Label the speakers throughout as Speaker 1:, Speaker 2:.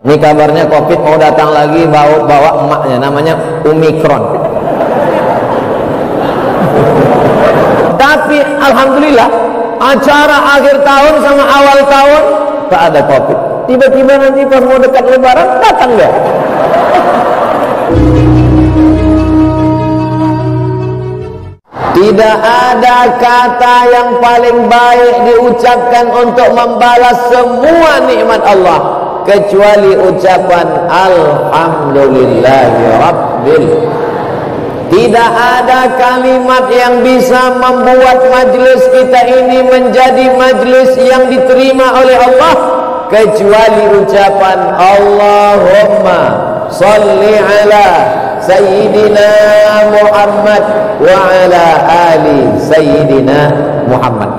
Speaker 1: Ini kabarnya COVID mau datang lagi, bawa emaknya, namanya Omikron. Tapi alhamdulillah acara akhir tahun sama awal tahun tak ada COVID. Tiba-tiba nanti pas mau dekat lebaran datang dia. Tidak ada kata yang paling baik diucapkan untuk membalas semua nikmat Allah kecuali ucapan Alhamdulillahi Rabbil. Tidak ada kalimat yang bisa membuat majlis kita ini menjadi majlis yang diterima oleh Allah kecuali ucapan Allahumma salli ala Sayyidina Muhammad wa ala ali Sayyidina Muhammad.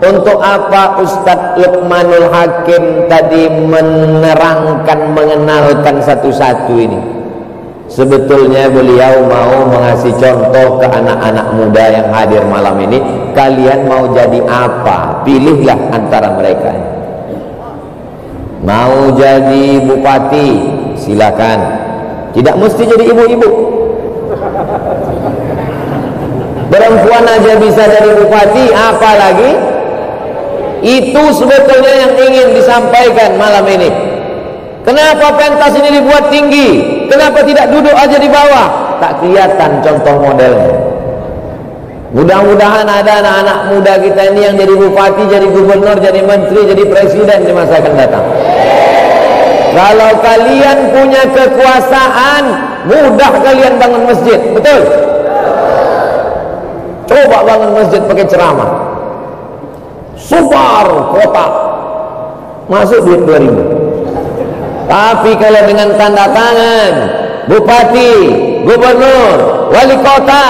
Speaker 1: Untuk apa Ustadz Luqmanul Hakim tadi menerangkan, mengenalkan satu-satu ini? Sebetulnya beliau mau mengasih contoh ke anak-anak muda yang hadir malam ini. Kalian mau jadi apa? Pilihlah antara mereka. Mau jadi bupati, silakan. Tidak mesti jadi ibu-ibu. Perempuan aja bisa jadi bupati, apalagi itu sebetulnya yang ingin disampaikan malam ini. Kenapa pentas ini dibuat tinggi? Kenapa tidak duduk aja di bawah? Tak kelihatan contoh modelnya. Mudah-mudahan ada anak-anak muda kita ini yang jadi bupati, jadi gubernur, jadi menteri, jadi presiden di masa akan datang. Kalau kalian punya kekuasaan, mudah kalian bangun masjid, betul? Coba bangun masjid pakai ceramah, super kota, masuk duit 2.000. Tapi kalau dengan tanda tangan bupati, gubernur, wali kota,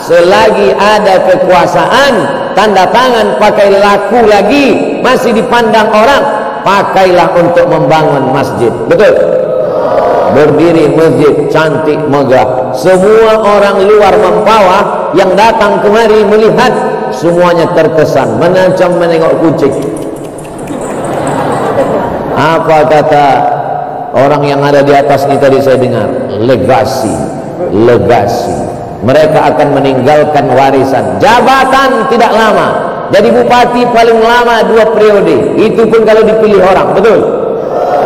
Speaker 1: selagi ada kekuasaan, tanda tangan pakai laku lagi, masih dipandang orang, pakailah untuk membangun masjid, betul? Berdiri masjid cantik megah, semua orang luar Mempawah yang datang kemari melihat semuanya terkesan, macam menengok kucing. Apa kata orang yang ada di atas ini tadi saya dengar? Legasi, legasi. Mereka akan meninggalkan warisan. Jabatan tidak lama. Jadi bupati paling lama 2 periode. Itu pun kalau dipilih orang, betul?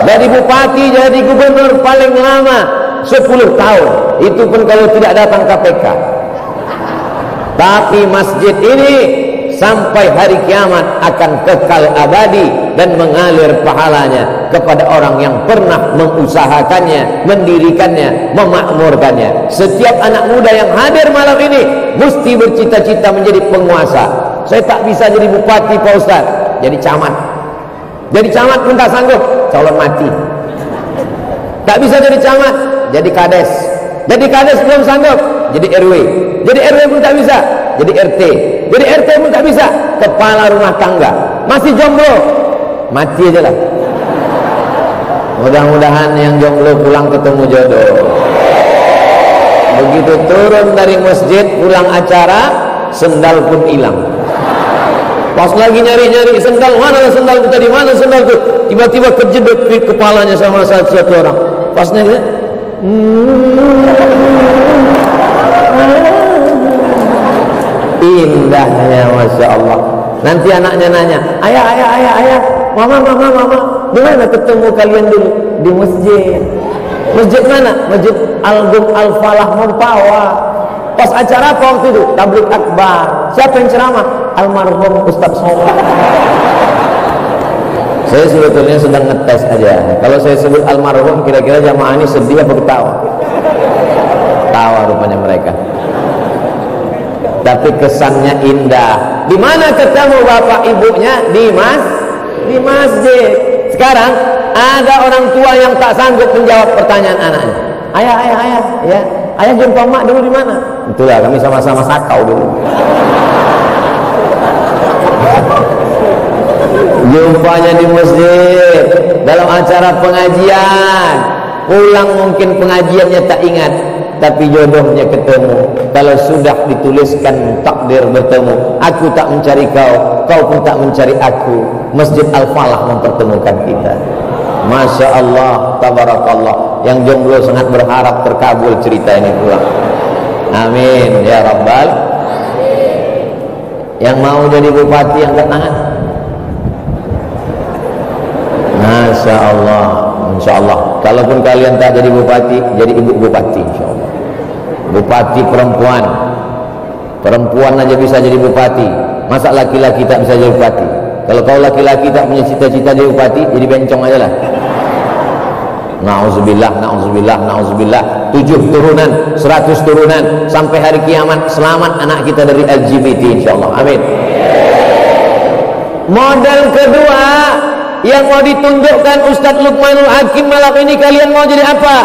Speaker 1: Jadi bupati, jadi gubernur paling lama 10 tahun. Itu pun kalau tidak datang KPK. Tapi masjid ini sampai hari kiamat akan kekal abadi dan mengalir pahalanya kepada orang yang pernah mengusahakannya, mendirikannya, memakmurkannya. Setiap anak muda yang hadir malam ini mesti bercita-cita menjadi penguasa. Saya tak bisa jadi bupati Pak Ustaz, jadi camat. Jadi camat pun tak sanggup, calon mati. Tak bisa jadi camat, jadi kades. Jadi kades belum sanggup, jadi RW. Jadi RW pun tak bisa, jadi RT. Jadi RT pun tak bisa, kepala rumah tangga. Masih jomblo, mati aja lah. Mudah-mudahan yang jomblo pulang ketemu jodoh. Begitu turun dari masjid, pulang acara, sendal pun hilang. Pas lagi nyari-nyari sendal, mana sendal kita, di mana sendal itu? Tiba-tiba kejedot kepalanya sama satu orang. Pas nyari, indahnya, masya Allah. Nanti anaknya nanya, ayah, mama, di mana ketemu kalian dulu? Di masjid. Masjid mana? Masjid Al-Gum Al-Falah Mempawah. Pas acara apa waktu itu? Tabligh akbar. Siapa yang ceramah? Almarhum Ustaz Somad. Saya sebetulnya sedang ngetes aja. Kalau saya sebut almarhum, kira-kira jamaah ini sedih apa ketawa? Tawa rupanya mereka. Tapi kesannya indah. Di mana ketemu bapak ibunya? Di masjid. Sekarang ada orang tua yang tak sanggup menjawab pertanyaan anaknya. Ayah, ya. Ayah jumpa mak dulu di mana? Itulah kami sama-sama sakau dulu. Jumpanya di masjid, dalam acara pengajian. Pulang mungkin pengajiannya tak ingat, tapi jodohnya ketemu. Kalau sudah dituliskan takdir bertemu, aku tak mencari kau, kau pun tak mencari aku. Masjid Al-Falah mempertemukan kita. Masya Allah, tabarakallah. Yang jomblo sangat berharap terkabul cerita ini pulang. Amin ya Rabbal. Yang mau jadi bupati angkat tangan. Masya Allah, Insya Allah. Kalaupun kalian tak jadi bupati, jadi ibu bupati Insya Allah. Bupati perempuan. Perempuan aja bisa jadi bupati. Masa laki-laki tak bisa jadi bupati? Kalau kau laki-laki tak punya cita-cita jadi bupati, jadi bencong aja lah. Na'udzubillah, na'udzubillah, na'udzubillah. 7 turunan, 100 turunan sampai hari kiamat. Selamat anak kita dari LGBT insyaallah. Amin. Model kedua yang mau ditunjukkan Ustadz Luqmanul Hakim malam ini, kalian mau jadi apa?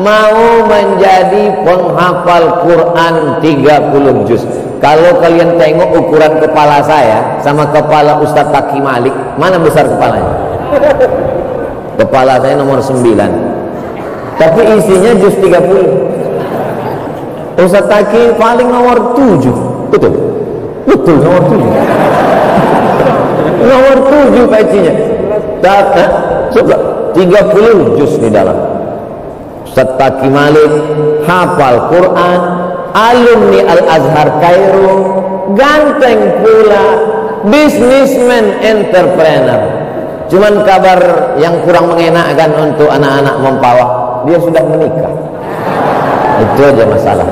Speaker 1: Mau menjadi penghafal Quran 30 juz. Kalau kalian tengok ukuran kepala saya sama kepala Ustadz Taki Malik, mana besar kepalanya? Kepala saya nomor 9, tapi isinya juz 30. Ustadz Taki paling nomor 7. Betul? Betul, nomor 7. Nomor 7 isinya. Coba 30 juz di dalam. Ustadz Taki Malik hafal Quran, alumni Al-Azhar Kairo, ganteng pula, businessman, entrepreneur. Cuman kabar yang kurang mengenakkan untuk anak-anak Mempawah, dia sudah menikah. Itu aja masalah.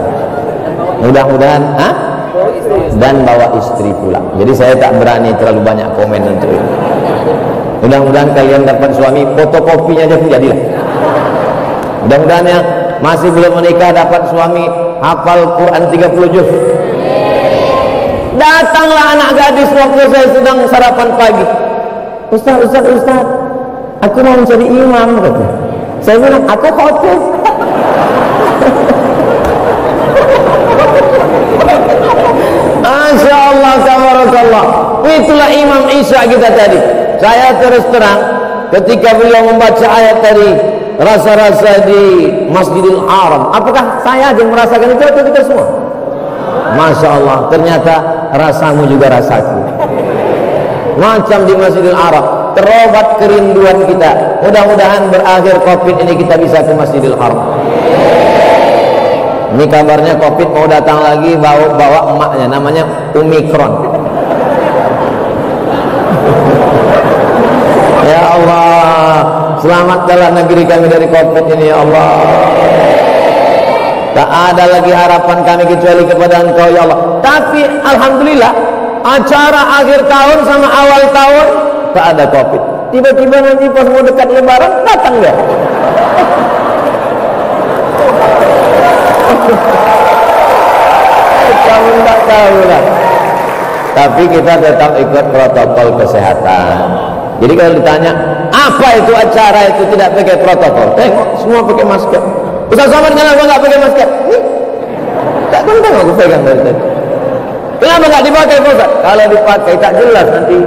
Speaker 1: Mudah-mudahan dan bawa istri pula. Jadi saya tak berani terlalu banyak komen untuk itu. Mudah-mudahan kalian dapat suami, fotokopinya aja pun jadilah. Mudah-mudahan yang masih belum menikah dapat suami hafal Quran 30 juz. Datanglah anak gadis waktu saya sedang sarapan pagi. Ustaz, aku mau menjadi imam, katanya. Saya bilang, aku khotib. Masya Allah, tabarakallah. Itulah Imam Isya kita tadi. Saya terus terang, ketika beliau membaca ayat tadi, rasa-rasa di Masjidil Haram, apakah saya yang merasakan itu atau kita semua? Masya Allah, ternyata rasamu juga rasaku. Macam di Masjidil Haram, terobat kerinduan kita. Mudah-mudahan berakhir Covid ini kita bisa ke Masjidil Haram. Ini kabarnya Covid mau datang lagi, bawa emaknya, namanya Omikron. Ya Allah, selamatkanlah negeri kami dari Covid ini ya Allah. Tak ada lagi harapan kami kecuali kepada Engkau ya Allah. Tapi alhamdulillah, acara akhir tahun sama awal tahun tak ada Covid. Tiba-tiba nanti pas mau dekat Lebaran datang enggak? Kamu tak tahu lah. Tapi kita tetap ikut protokol kesehatan. Jadi kalau ditanya apa itu acara itu tidak pakai protokol, tengok semua pakai masker. Ustaz Somad kenapa nggak pakai masker? Tak tentang aku pegang dari tadi. Kenapa nggak dipakai Ustaz? Kalau dipakai tak jelas nanti.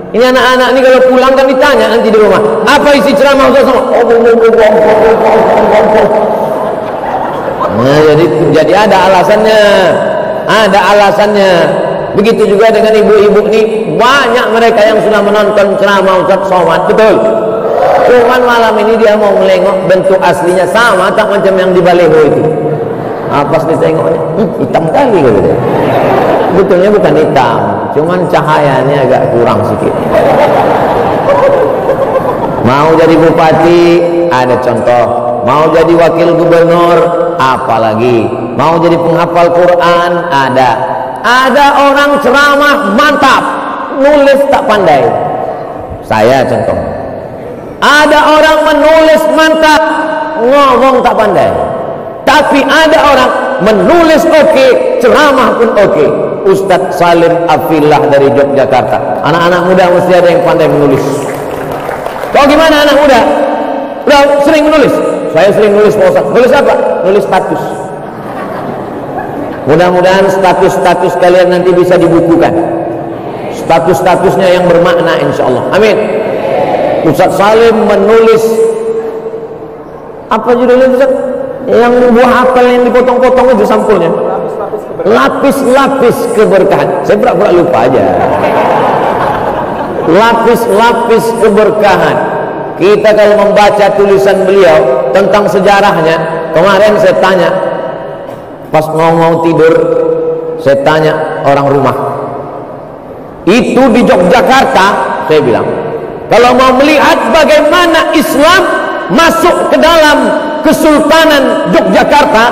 Speaker 1: Ini anak-anak ini kalau pulang kan ditanya nanti di rumah, apa isi ceramah Ustaz Somad? Nah, jadi ada alasannya. Ada alasannya. Begitu juga dengan ibu-ibu ini, banyak mereka yang sudah menonton ceramah Ustaz Somad, betul. Cuman malam ini dia mau melengok bentuk aslinya sama tak macam yang di baleho itu. Pas ditengoknya, hitam kali gitu dia. Betulnya bukan hitam, cuman cahayanya agak kurang sedikit. Mau jadi bupati, ada contoh. Mau jadi wakil gubernur, apalagi. Mau jadi penghafal Quran, ada. Ada orang ceramah mantap, nulis tak pandai. Saya contoh. Ada orang menulis mantap, ngomong tak pandai. Tapi ada orang menulis oke, ceramah pun oke. Ustadz Salim Afillah dari Yogyakarta. Anak-anak muda mesti ada yang pandai menulis. Kau gimana anak muda? Udah sering menulis? Saya sering nulis Pak Ustadz. Nulis apa? Nulis status. Mudah-mudahan status-status kalian nanti bisa dibukukan. Status-statusnya yang bermakna insyaallah. Amin. Ustaz Salim menulis apa judulnya Ustaz? Yang buah apel yang dipotong-potong itu sampulnya. Lapis-lapis keberkahan. Saya pura-pura lupa aja. Lapis-lapis keberkahan. Kita kalau membaca tulisan beliau tentang sejarahnya, kemarin saya tanya pas mau tidur, saya tanya orang rumah, itu di Yogyakarta, saya bilang, kalau mau melihat bagaimana Islam masuk ke dalam Kesultanan Yogyakarta,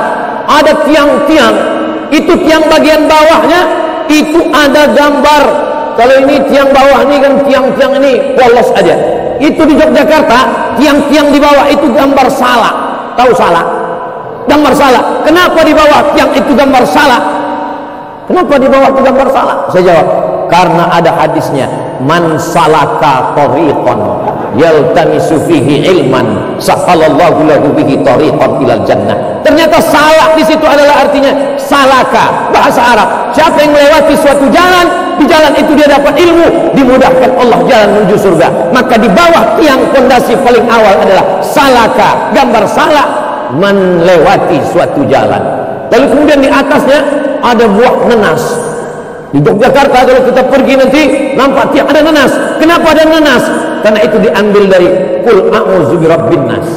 Speaker 1: ada tiang-tiang, itu tiang bagian bawahnya itu ada gambar. Kalau ini tiang bawah ini kan tiang-tiang ini polos aja. Itu di Yogyakarta, tiang-tiang di bawah itu gambar salak. Tahu salak? Gambar salak. Kenapa di bawah tiang itu gambar salak? Kenapa di bawah itu gambar salak? Saya jawab, karena ada hadisnya, man salaka tariqan yaltamisu fihi ilman sahalallahu lahu bihi tariqan ilal jannah. Ternyata salak di situ adalah artinya salaka, bahasa Arab. Siapa yang melewati suatu jalan, di jalan itu dia dapat ilmu, dimudahkan Allah jalan menuju surga. Maka di bawah tiang fondasi paling awal adalah salaka, gambar salak, melewati suatu jalan. Lalu kemudian di atasnya ada buah nenas. Di Yogyakarta kalau kita pergi nanti nampak tiang ada nenas. Kenapa ada nenas? Karena itu diambil dari Qul a'udzu birabbin nas.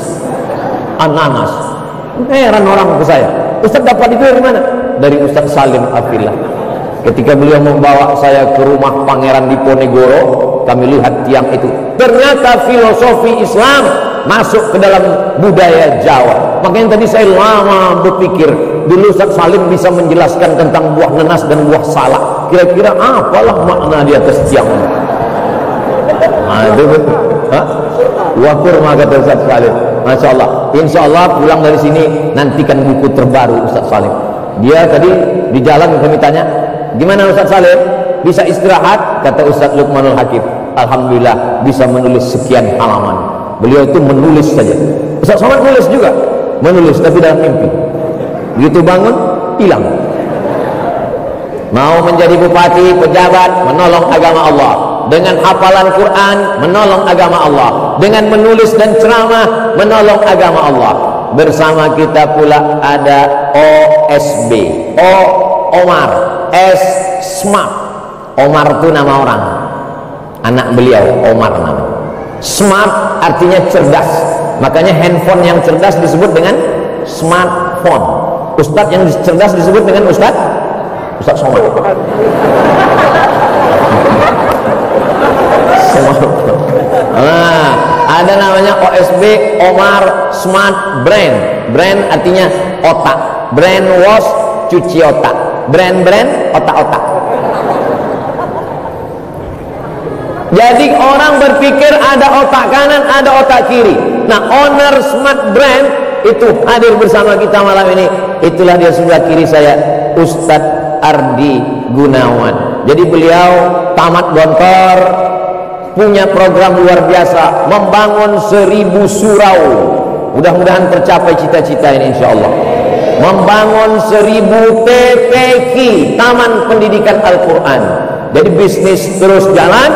Speaker 1: Ananas. Heran orang ke saya, Ustaz dapat itu dari mana? Dari Ustaz Salim Afillah. Ketika beliau membawa saya ke rumah Pangeran Diponegoro, kami lihat tiang itu. Ternyata filosofi Islam masuk ke dalam budaya Jawa. Makanya tadi saya lama berpikir, dulu Ustaz Salim bisa menjelaskan tentang buah nenas dan buah salak. Kira-kira apalah makna di atas tiang? Nah, itu betul. Buah kurma kata Ustaz Salim. Masya Allah. Insya Allah pulang dari sini nantikan buku terbaru Ustaz Salim. Dia tadi di jalan kami tanya, gimana Ustaz Salim? Bisa istirahat? Kata Ustaz Luqmanul Hakim, alhamdulillah bisa menulis sekian halaman. Beliau itu menulis saja. Ustaz Somad menulis juga, menulis tapi dalam mimpi. Begitu bangun, hilang. Mau menjadi bupati, pejabat, menolong agama Allah. Dengan hafalan Quran, menolong agama Allah. Dengan menulis dan ceramah, menolong agama Allah. Bersama kita pula ada OSB, O Omar, S Smart. Omar itu nama orang, anak beliau Omar nama. Smart artinya cerdas. Makanya handphone yang cerdas disebut dengan smartphone. Ustadz yang cerdas disebut dengan Ustadz Somad. Nah, ada namanya OSB, Omar Smart Brain. Brain artinya otak. Brain wash, cuci otak. Brain otak-otak. Jadi orang berpikir ada otak kanan, ada otak kiri. Nah, owner Smart Brain itu hadir bersama kita malam ini. Itulah dia sebelah kiri saya, Ustadz Ardi Gunawan. Jadi beliau tamat Gontor, punya program luar biasa, membangun 1000 surau. Mudah-mudahan tercapai cita-cita ini insya Allah. Membangun 1000 TPQ, Taman Pendidikan Al-Quran. Jadi bisnis terus jalan,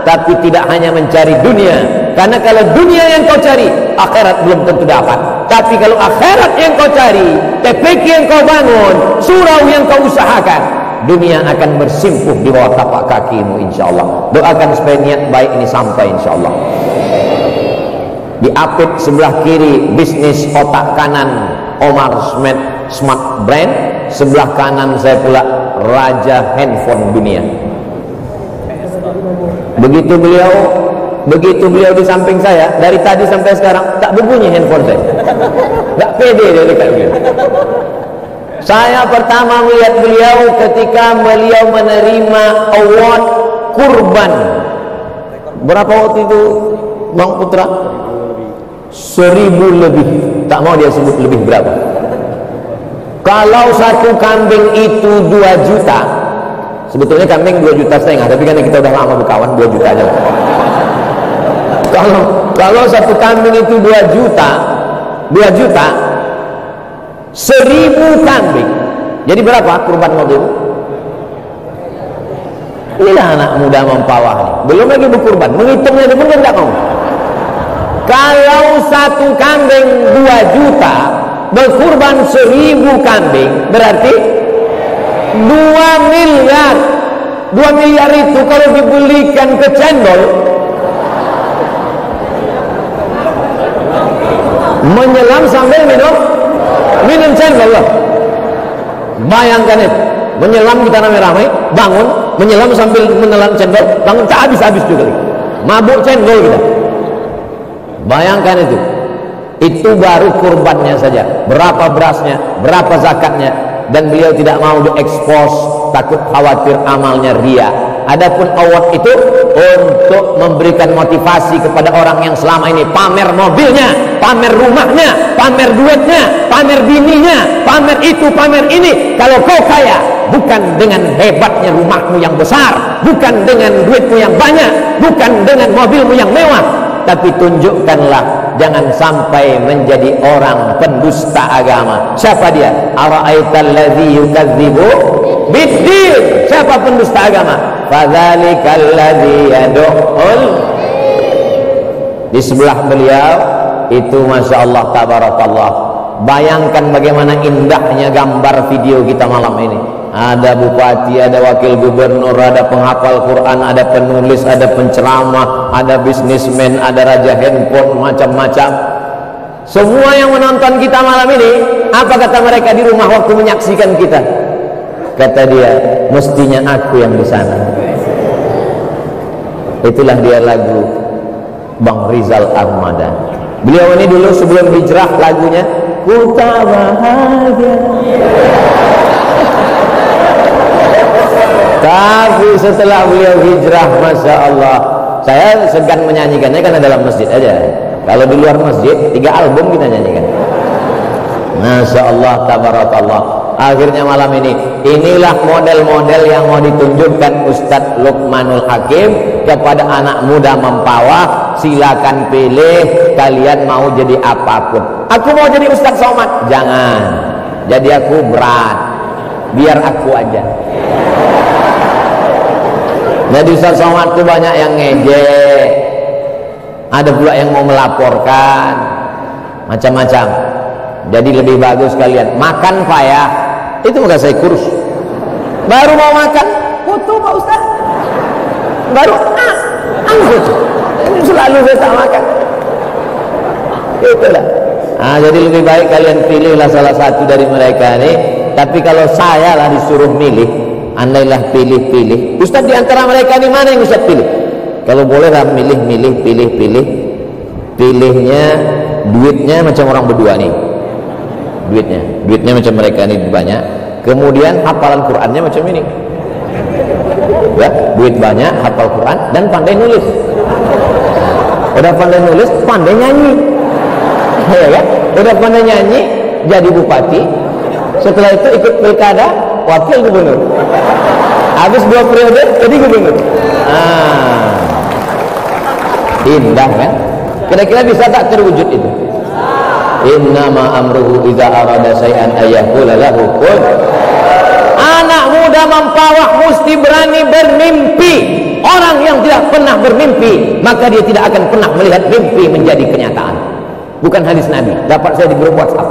Speaker 1: tapi tidak hanya mencari dunia. Karena kalau dunia yang kau cari, akhirat belum tentu dapat. Tapi kalau akhirat yang kau cari, TPQ yang kau bangun, surau yang kau usahakan, dunia akan bersimpuh di bawah tapak kakimu insyaAllah. Doakan supaya niat baik ini sampai insyaAllah. Di apit sebelah kiri bisnis otak kanan Omar Smart Brain, sebelah kanan saya pula raja handphone dunia. Begitu beliau di samping saya, dari tadi sampai sekarang tak berbunyi handphone saya. Tak pede dia dekat beliau. Saya pertama melihat beliau ketika beliau menerima award kurban. Berapa waktu itu Bang Putra? 1000 lebih. Tak mau dia sebut lebih berapa. Kalau satu kambing itu 2 juta, sebetulnya kambing 2,5 juta, tapi kan kita udah lama berkawan, 2 juta aja. Kalau satu kambing itu 2 juta, 1000 kambing. Jadi berapa kurban waktu itu? Inilah anak muda mempawah nih. Belum lagi berkurban, menghitungnya dia benar tak mau. Kalau satu kambing 2 juta, berkurban 1000 kambing, berarti 2 miliar. 2 miliar itu kalau dibelikan ke cendol, Menyelam sambil minum cendol loh. Bayangkan itu, menyelam kita ramai-ramai, bangun, menyelam sambil menelan cendol, bangun tak habis-habis juga. Mabuk cendol kita. Bayangkan itu. Itu baru kurbannya saja. Berapa berasnya, berapa zakatnya, dan beliau tidak mau diekspos, takut khawatir amalnya ria. Adapun award itu untuk memberikan motivasi kepada orang yang selama ini pamer mobilnya, pamer rumahnya, pamer duitnya, pamer bininya, pamer itu, pamer ini. Kalau kau kaya, bukan dengan hebatnya rumahmu yang besar, bukan dengan duitmu yang banyak, bukan dengan mobilmu yang mewah, tapi tunjukkanlah. Jangan sampai menjadi orang pendusta agama. Siapa dia? Ara'aital ladzi yukadzibu biddin. Siapa pendusta agama? Fadzalikal ladzi yad'ul. Di sebelah beliau itu masya Allah tabarakallah. Bayangkan bagaimana indahnya gambar video kita malam ini. Ada bupati, ada wakil gubernur, ada penghafal Quran, ada penulis, ada penceramah, ada bisnismen, ada raja handphone, macam-macam. Semua yang menonton kita malam ini, apa kata mereka di rumah waktu menyaksikan kita? Kata dia, mestinya aku yang di sana. Itulah dia lagu Bang Rizal Armada. Beliau ini dulu sebelum hijrah lagunya Ku tak bahagia. Tapi setelah beliau hijrah, masya Allah, saya segan menyanyikannya karena dalam masjid aja. Kalau di luar masjid, 3 album kita nyanyikan. Masya Allah, tabarakallah. Akhirnya malam ini, inilah model-model yang mau ditunjukkan Ustadz Luqmanul Hakim kepada anak muda Mempawah. Silakan pilih, kalian mau jadi apapun. Aku mau jadi Ustadz Somad, jangan. Jadi aku berat, biar aku aja. Jadi Ustaz Somad itu banyak yang ngejek, ada pula yang mau melaporkan, macam-macam. Jadi lebih bagus kalian makan payah. Itu maka saya kurus. Baru mau makan, foto Pak Ustaz. Baru foto. Selalu saya tak makan. Itulah. Jadi lebih baik kalian pilihlah salah satu dari mereka ini. Tapi kalau saya lah disuruh milih, andailah pilih-pilih, Ustaz di antara mereka ini mana yang Ustaz pilih? Kalau boleh lah pilih. Pilihnya duitnya macam orang berdua nih. Duitnya macam mereka ini banyak. Kemudian hafalan Qurannya macam ini. Ya, duit banyak, hafal Quran dan pandai nulis. Udah pandai nulis, pandai nyanyi. Ya kan? Udah pandai nyanyi, jadi bupati. Setelah itu ikut pilkada, wakil gubernur. Habis 2 periode jadi gubernur. Indah kan? Kira-kira bisa tak terwujud itu? Innama amruhu idza arada syai'an ayyaqula lahu kun. Anak muda Mempawah mesti berani bermimpi. Orang yang tidak pernah bermimpi, maka dia tidak akan pernah melihat mimpi menjadi kenyataan. Bukan hadis Nabi, dapat saya di grup WhatsApp.